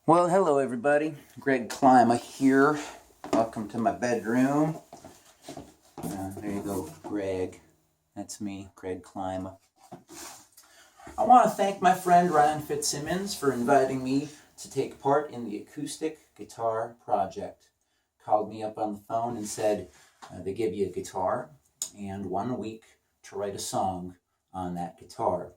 Well, hello everybody. Greg Klyma here. Welcome to my bedroom. There you go, Greg. That's me, Greg Klyma. I want to thank my friend Ryan Fitzsimmons for inviting me to take part in the acoustic guitar project. Called me up on the phone and said they give you a guitar and 1 week to write a song on that guitar.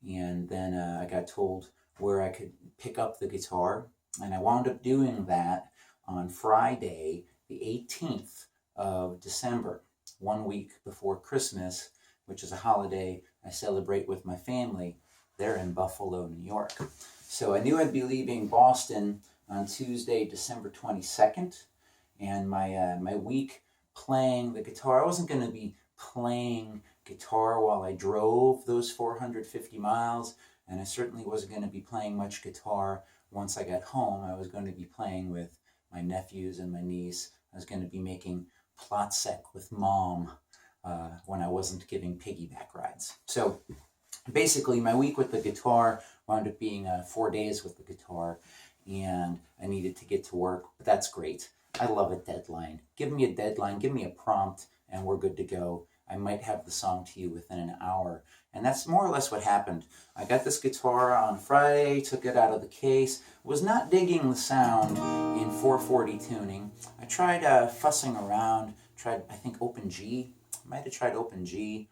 And then I got told where I could pick up the guitar, and I wound up doing that on Friday, the 18th of December, 1 week before Christmas, which is a holiday I celebrate with my family. They're in Buffalo, New York. So I knew I'd be leaving Boston on Tuesday, December 22nd, and my week playing the guitar, I wasn't going to be playing guitar while I drove those 450 miles, and I certainly wasn't going to be playing much guitar once I got home. I was going to be playing with my nephews and my niece. I was going to be making plot sec with mom when I wasn't giving piggyback rides. So basically my week with the guitar wound up being 4 days with the guitar, and I needed to get to work, but that's great. I love a deadline. Give me a deadline, give me a prompt, and we're good to go. I might have the song to you within an hour. And that's more or less what happened. I got this guitar on Friday, took it out of the case, was not digging the sound in 440 tuning. I tried fussing around, I think open G, might have tried open G,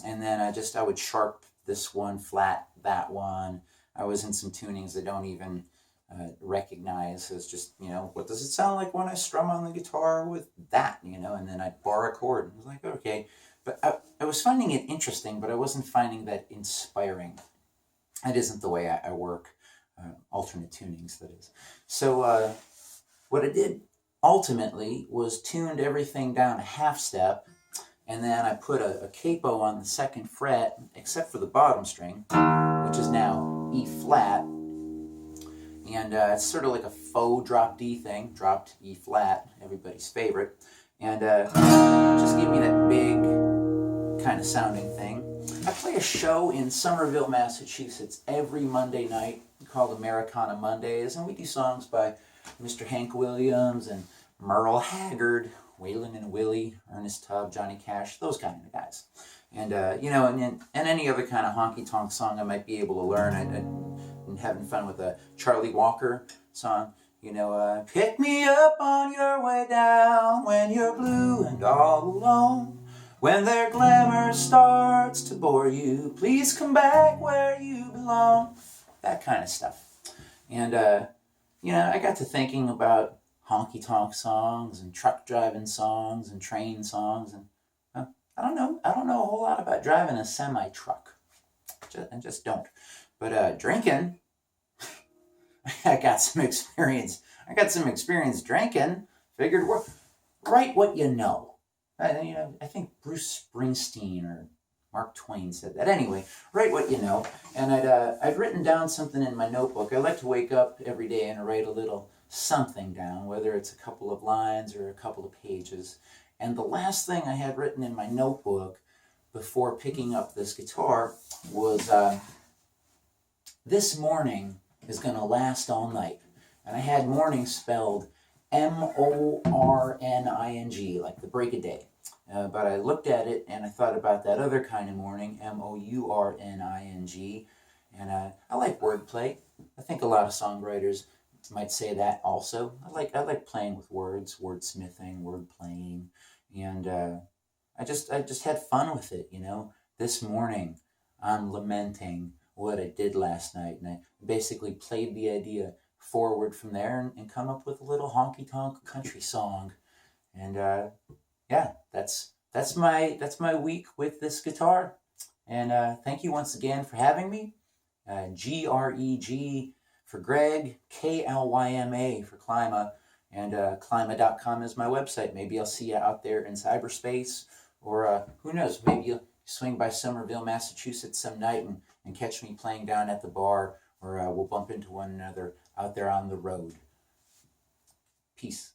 and then I would sharp this one, flat that one. I was in some tunings I don't even recognize as just, what does it sound like when I strum on the guitar with that, and then I'd bar a chord. I was like, okay. But I was finding it interesting, but I wasn't finding that inspiring. That isn't the way I work, alternate tunings, that is. So what I did ultimately was tuned everything down a half step, and then I put a capo on the second fret, except for the bottom string, which is now E flat. And it's sort of like a faux drop D thing, dropped E flat, everybody's favorite. And just gave me that big kind of sounding thing. I play a show in Somerville, Massachusetts every Monday night called Americana Mondays, and we do songs by Mr. Hank Williams and Merle Haggard, Waylon and Willie, Ernest Tubb, Johnny Cash, those kind of guys. And, and any other kind of honky-tonk song I might be able to learn. I'm having fun with a Charlie Walker song. Pick me up on your way down when you're blue and all alone. When their glamour starts to bore you, please come back where you belong. That kind of stuff. And, I got to thinking about honky-tonk songs and truck driving songs and train songs. And I don't know a whole lot about driving a semi-truck. I just don't. But drinking, I got some experience. Drinking. Figured, write what you know. I think Bruce Springsteen or Mark Twain said that. Anyway, write what you know. And I'd written down something in my notebook. I like to wake up every day and write a little something down, whether it's a couple of lines or a couple of pages. And the last thing I had written in my notebook before picking up this guitar was, this morning is going to last all night. And I had morning spelled M-O-R-N-I-N-G, like the break of day. But I looked at it and I thought about that other kind of morning, M-O-U-R-N-I-N-G. And I like wordplay. I think a lot of songwriters might say that also. I like playing with words, wordsmithing, word playing. And I just had fun with it, This morning I'm lamenting what I did last night, and I basically played the idea forward from there and come up with a little honky-tonk country song. And that's my week with this guitar. And thank you once again for having me. Greg for Greg, Klyma for Klyma, and Klyma.com is my website. Maybe I'll see you out there in cyberspace, or who knows, maybe you'll swing by Somerville, Massachusetts some night and catch me playing down at the bar, or we'll bump into one another out there on the road. Peace.